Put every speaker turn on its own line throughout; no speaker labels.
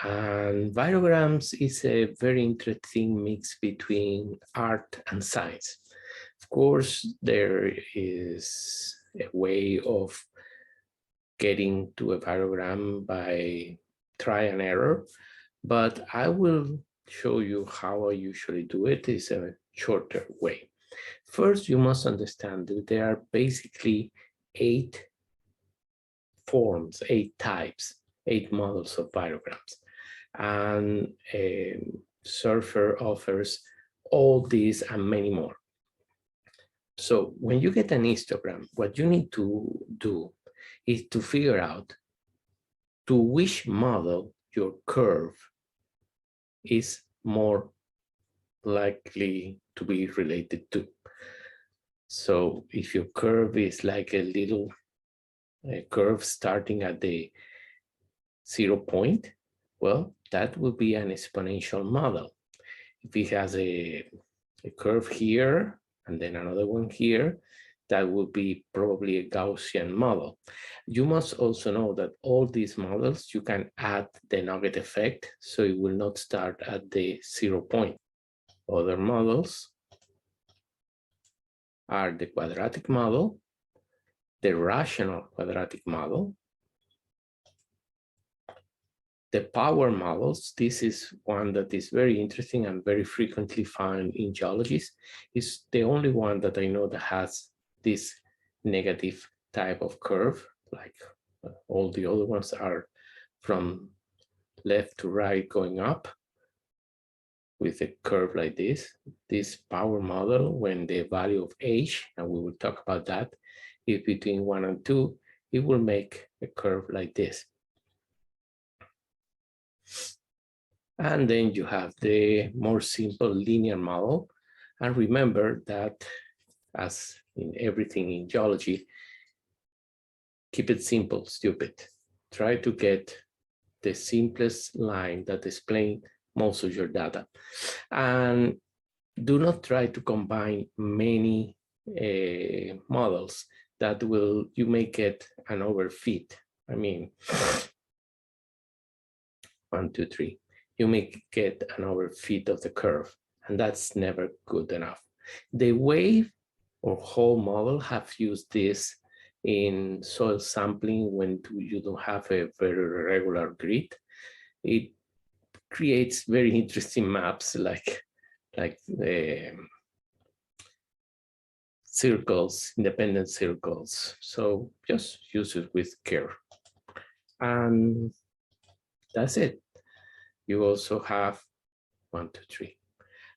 And Variograms is a very interesting mix between art and science. Of course, there is a way of getting to a variogram by try and error, but I will show you how I usually do it. It's a shorter way. First, you must understand that there are basically 8 forms, 8 types, 8 models of variograms. And SURFER offers all these and many more. So when you get an histogram, what you need to do is to figure out to which model your curve is more likely to be related to. So if your curve is like a little curve starting at the 0 point, well, that will be an exponential model. If it has a curve here and then another one here, that would be probably a Gaussian model. You must also know that all these models, you can add the nugget effect, so it will not start at the 0 point. Other models are the quadratic model, the rational quadratic model, the power models. This is one that is very interesting and very frequently found in geologists. It's the only one that I know that has this negative type of curve, like all the other ones are from left to right going up with a curve like this. This power model, when the value of H, and we will talk about that, is between 1 and 2, it will make a curve like this. And then you have the more simple linear model. And remember that, as in everything in geology, keep it simple, stupid. Try to get the simplest line that explains most of your data. And do not try to combine many models that you may get an overfit. I mean, 1, 2, 3. You may get an overfit of the curve, and that's never good enough. The wave or whole model have used this in soil sampling when you don't have a very regular grid. It creates very interesting maps like the circles, independent circles. So just use it with care. And that's it. You also have 1, 2, 3.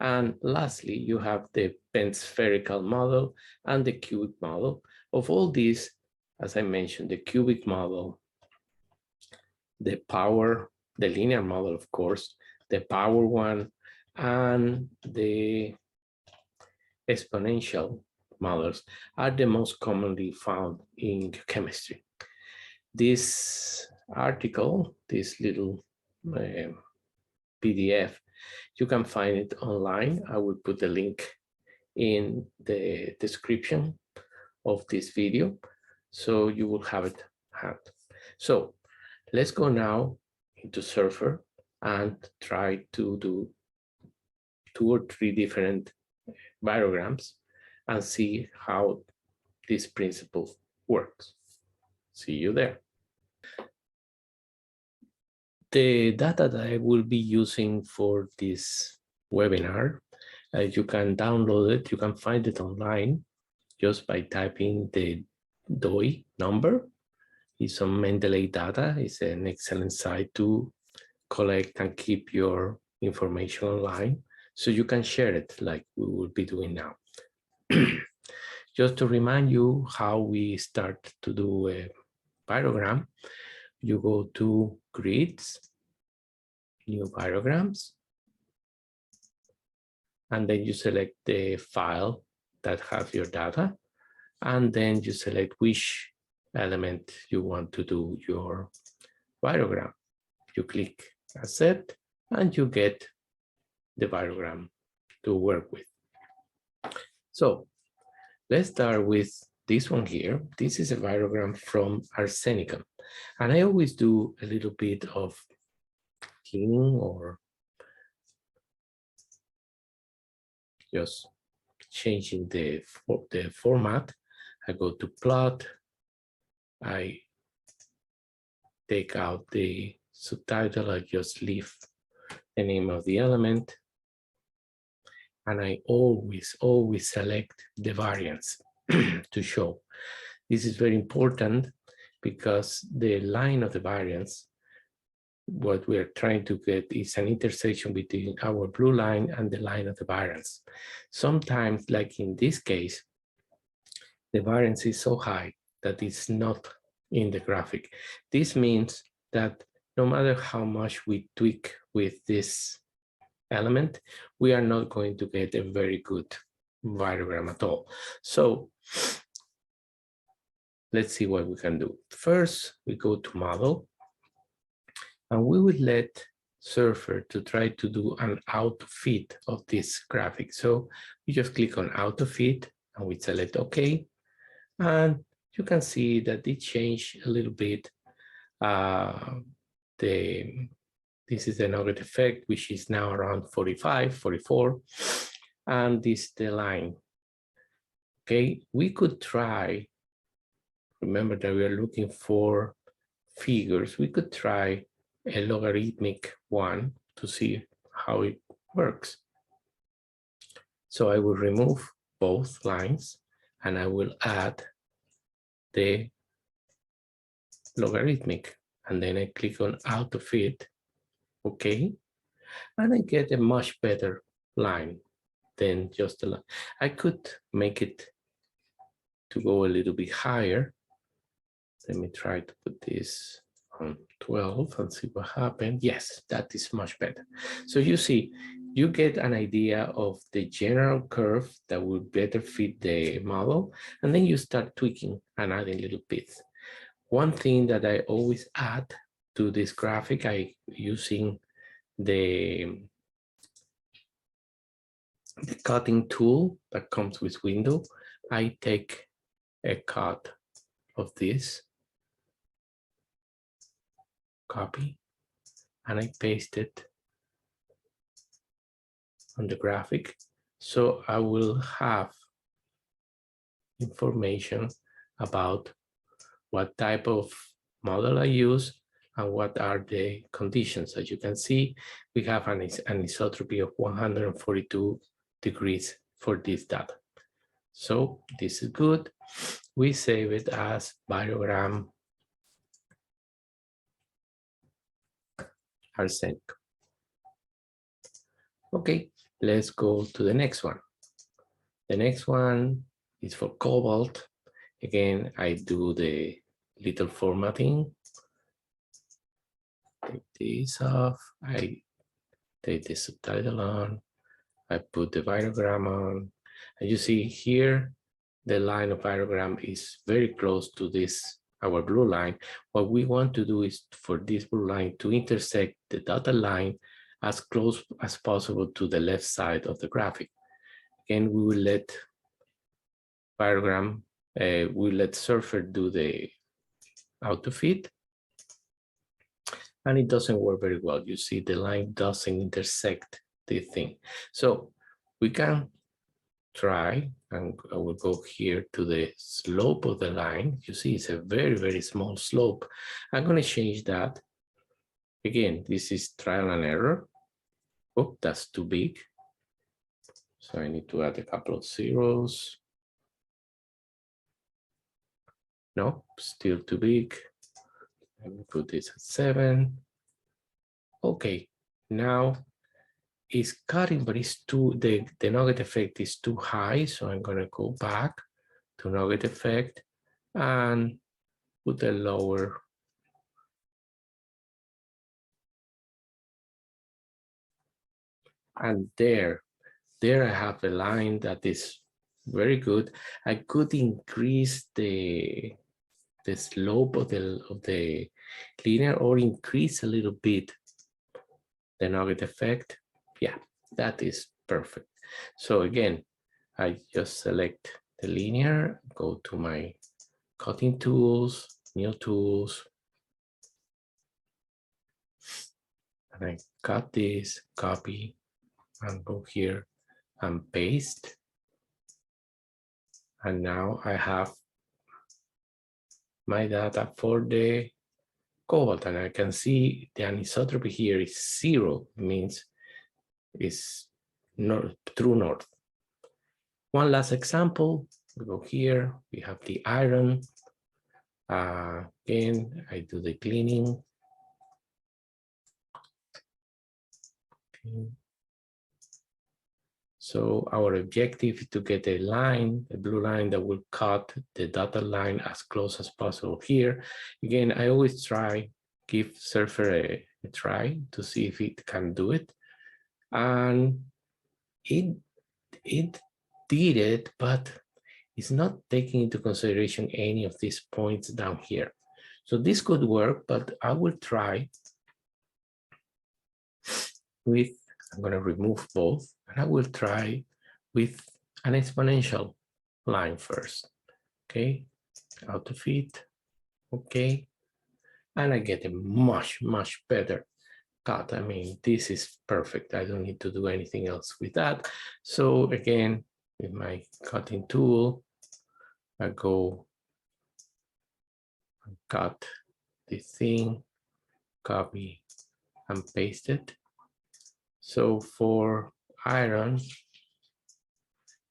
And lastly, you have the spherical model and the cubic model. Of all these, as I mentioned, the cubic model, the power, the linear model, of course, the power one, and the exponential models are the most commonly found in chemistry. This article, this little PDF, you can find it online. I will put the link in the description of this video, so you will have it at hand. So let's go now into SURFER and try to do 2 or 3 different variograms and see how this principle works. See you there. The data that I will be using for this webinar, you can download it. You can find it online just by typing the DOI number. It's on Mendeley data. It's an excellent site to collect and keep your information online, so you can share it like we will be doing now. Just to remind you how we start to do a variogram, you go to grids, new variograms, and then you select the file that has your data, and then you select which element you want to do your variogram. You click accept, and you get the variogram to work with. So let's start with this one here. This is a variogram from arsenicum. And I always do a little bit of cleaning or just changing the format. I go to plot, I take out the subtitle, I just leave the name of the element, and I always select the variance to show. This is very important because the line of the variance, what we are trying to get is an intersection between our blue line and the line of the variance. Sometimes, like in this case, the variance is so high that it's not in the graphic. This means that no matter how much we tweak with this element, we are not going to get a very good variogram at all. So let's see what we can do. First, we go to model, and we will let SURFER to try to do an auto fit of this graphic. So we just click on auto fit and we select OK. And you can see that it changed a little bit. This is the nugget effect, which is now around 45, 44. And this is the line. Okay, we could try, remember that we are looking for figures. We could try a logarithmic one to see how it works. So I will remove both lines and I will add the logarithmic, and then I click on auto fit. Okay, and I get a much better line than just a line. I could make it to go a little bit higher. Let me try to put this on 12 and see what happens. Yes, that is much better. So you see, you get an idea of the general curve that will better fit the model, and then you start tweaking and adding little bits. One thing that I always add to this graphic, I using the cutting tool that comes with window. I take a cut of this, copy, and I paste it on the graphic. So I will have information about what type of model I use and what are the conditions. As you can see, we have an anisotropy of 142 degrees for this data. So this is good. We save it as variogram arsenic. Okay, let's go to the next one. The next one is for cobalt. Again, I do the little formatting. Take this off. I take the subtitle on. I put the variogram on. And you see here, the line of variogram is very close to this, our blue line. What we want to do is for this blue line to intersect the dotted line as close as possible to the left side of the graphic. Again, we will let variogram, we let SURFER do the auto fit. And it doesn't work very well. You see the line doesn't intersect the thing. So we can try, and I will go here to the slope of the line. You see it's a very, very small slope. I'm going to change that. Again, this is trial and error. Oh, that's too big. So I need to add a couple of zeros. No, still too big. Let me put this at 7. Okay, now it's cutting, but it's too, the nugget effect is too high. So I'm going to go back to nugget effect and put a lower. And there I have a line that is very good. I could increase the slope of the linear or increase a little bit the nugget effect. Yeah, that is perfect. So again, I just select the linear, go to my cutting tools, new tools, And I cut this, copy, and go here and paste. And now I have my data for the cobalt, and I can see the anisotropy here is 0, means it's north, true north. One last example, we go here, we have the iron. Again, I do the cleaning. Okay. So our objective is to get a line, a blue line that will cut the dotted line as close as possible here. Again, I always try, give SURFER a try to see if it can do it. And it did it, but it's not taking into consideration any of these points down here. So this could work, but I will try with, I'm going to remove both, and I will try with an exponential line first. Okay, out of it. Okay, and I get a much better cut. I mean, this is perfect. I don't need to do anything else with that. So again, with my cutting tool, I go and cut this thing, copy and paste it. So for iron,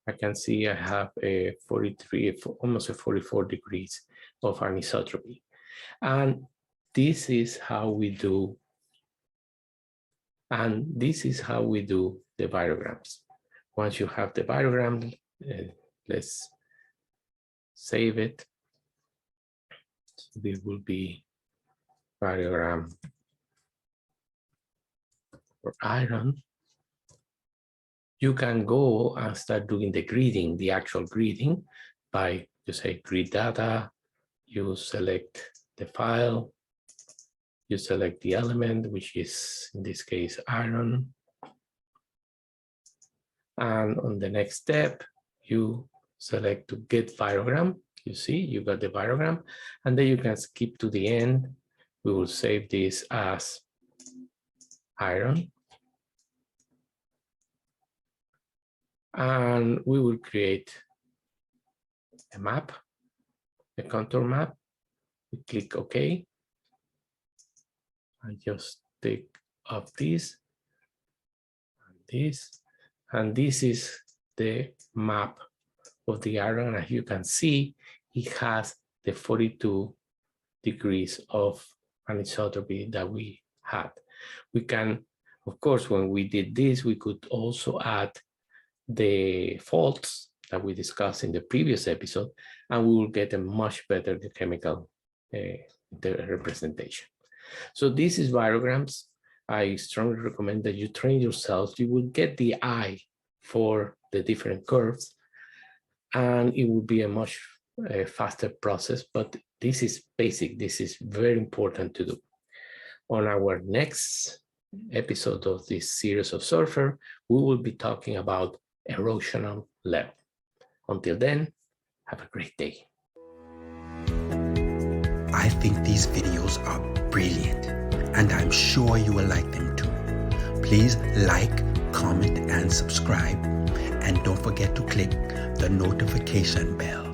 I can see I have a 43, almost a 44 degrees of anisotropy. And this is how we do, the variograms. Once you have the variogram, let's save it. So this will be variogram for iron. You can go and start doing the gridding, the actual gridding, by, you say, grid data, you select the file, you select the element, which is, in this case, iron. And on the next step, you select to get variogram. You see, you got the variogram, and then you can skip to the end. We will save this as iron. And we will create a map, a contour map. We click OK. I just take up this and this, and this is the map of the iron. As you can see, it has the 42 degrees of anisotropy that we had. We can, of course, when we did this, we could also add the faults that we discussed in the previous episode, and we will get a much better chemical representation. So this is Variograms. I strongly recommend that you train yourself. You will get the eye for the different curves, and it will be a much faster process, but this is basic. This is very important to do. On our next episode of this series of SURFER, we will be talking about erosional level. Until then, have a great day.
I think these videos are brilliant, and I'm sure you will like them too. Please like, comment, and subscribe, and don't forget to click the notification bell.